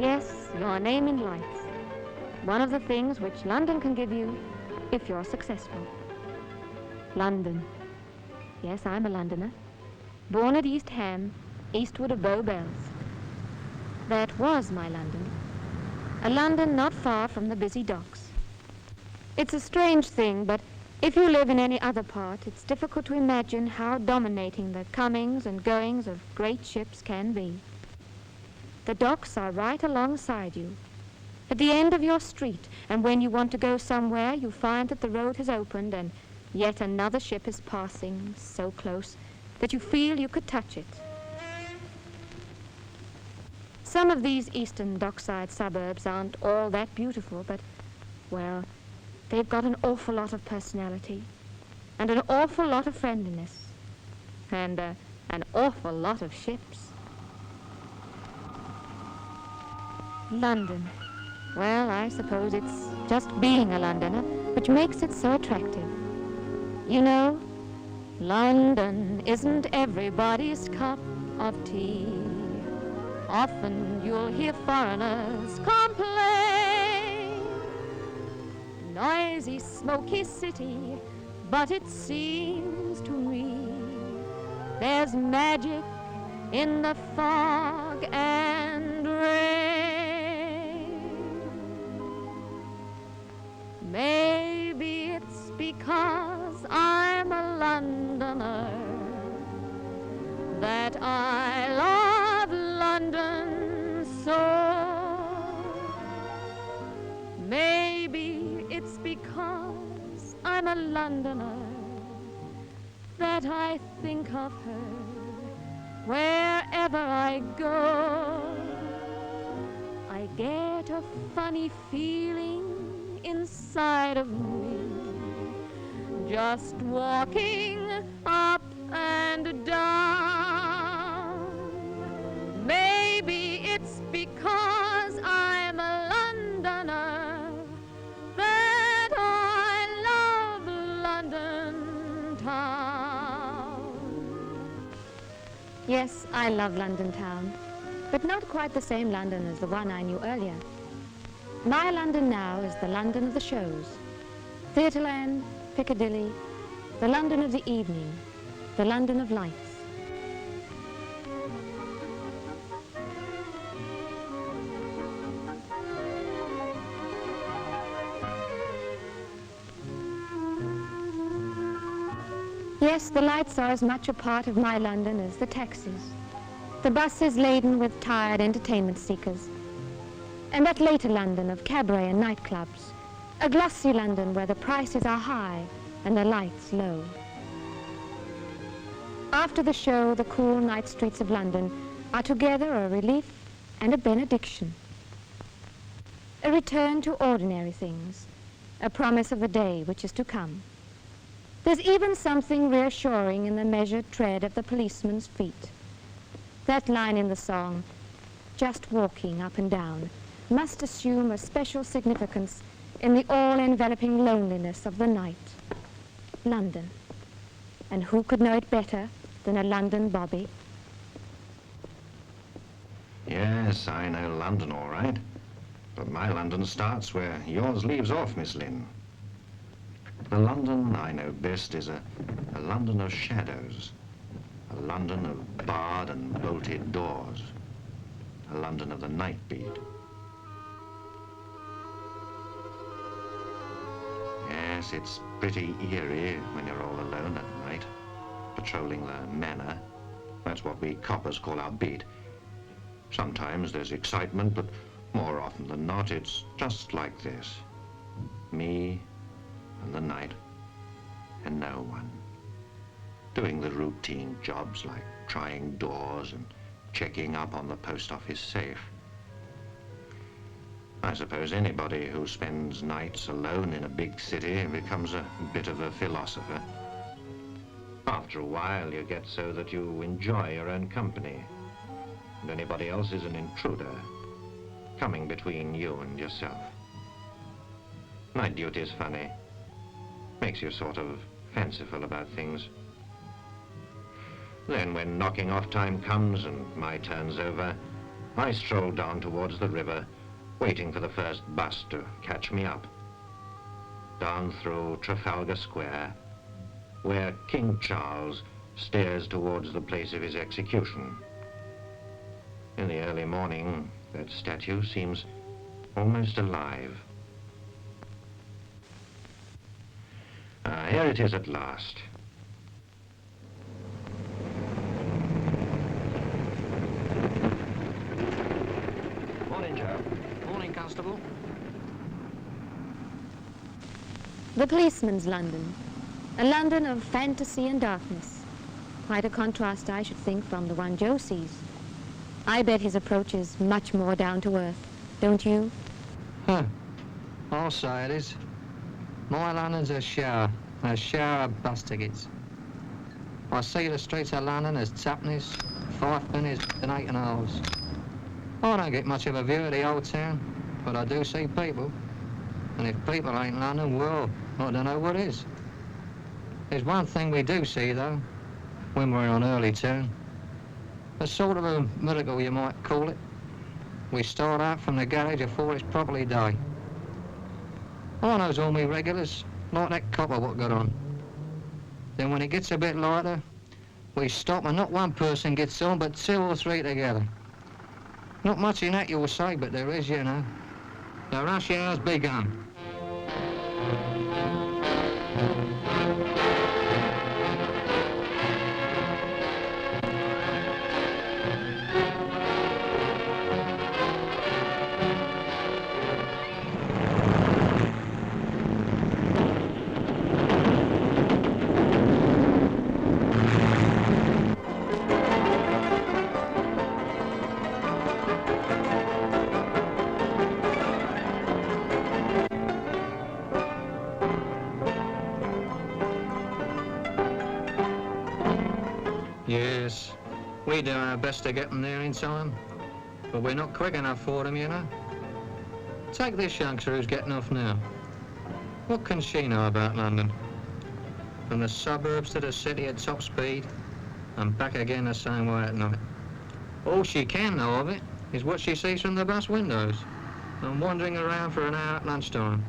Yes, your name in lights. One of the things which London can give you if you're successful. London. Yes, I'm a Londoner. Born at East Ham, eastward of Bow Bells. That was my London. A London not far from the busy docks. It's a strange thing, but if you live in any other part, it's difficult to imagine how dominating the comings and goings of great ships can be. The docks are right alongside you, at the end of your street, and when you want to go somewhere, you find that the road has opened and yet another ship is passing so close that you feel you could touch it. Some of these eastern dockside suburbs aren't all that beautiful, but, well, they've got an awful lot of personality and an awful lot of friendliness and an awful lot of ships. London. Well, I suppose it's just being a Londoner which makes it so attractive. You know, London isn't everybody's cup of tea. Often you'll hear foreigners complain. Noisy, smoky city, but it seems to me there's magic in the fog and rain. Maybe it's because I'm a Londoner that I love London so. Maybe it's because I'm a Londoner that I think of her wherever I go. I get a funny feeling inside of me, just walking up and down. Maybe it's because I'm a Londoner that I love London town. Yes, I love London town, but not quite the same London as the one I knew earlier. My London now is the London of the shows. Theatreland, Piccadilly, the London of the evening, the London of lights. Yes, the lights are as much a part of my London as the taxis. The bus is laden with tired entertainment seekers. And that later London of cabaret and nightclubs, a glossy London where the prices are high and the lights low. After the show, the cool night streets of London are together a relief and a benediction. A return to ordinary things, a promise of the day which is to come. There's even something reassuring in the measured tread of the policeman's feet. That line in the song, just walking up and down, must assume a special significance in the all-enveloping loneliness of the night. London. And who could know it better than a London bobby? Yes, I know London all right. But my London starts where yours leaves off, Miss Lynn. The London I know best is a London of shadows, a London of barred and bolted doors, a London of the night beat. Yes, it's pretty eerie when you're all alone at night, patrolling the manor. That's what we coppers call our beat. Sometimes there's excitement, but more often than not, it's just like this. Me and the night, and no one. Doing the routine jobs like trying doors and checking up on the post office safe. I suppose anybody who spends nights alone in a big city becomes a bit of a philosopher. After a while, you get so that you enjoy your own company, and anybody else is an intruder, coming between you and yourself. Night duty is funny. Makes you sort of fanciful about things. Then when knocking off time comes and my turn's over, I strolled down towards the river, waiting for the first bus to catch me up. Down through Trafalgar Square, where King Charles stares towards the place of his execution. In the early morning, that statue seems almost alive. Here it is at last. Morning, Joe. Morning, Constable. The policeman's London. A London of fantasy and darkness. Quite a contrast, I should think, from the one Joe sees. I bet his approach is much more down to earth, don't you? Huh. I'll say it is. My London's a shower of bus tickets. I see the streets of London as tuppennies, five-pennies and eight and a halves. I don't get much of a view of the old town, but I do see people. And if people ain't London, well, I don't know what is. There's one thing we do see, though, when we're on early turn. A sort of a miracle, you might call it. We start out from the garage before it's properly day. I knows all me regulars, like that copper what got on. Then when it gets a bit lighter, we stop and not one person gets on, but two or three together. Not much in that you'll say, but there is, you know. The rush hour's begun. Yes, we do our best to get them there in time, but we're not quick enough for them, you know. Take this youngster who's getting off now. What can she know about London? From the suburbs to the city at top speed, and back again the same way at night. All she can know of it is what she sees from the bus windows, and wandering around for an hour at lunchtime.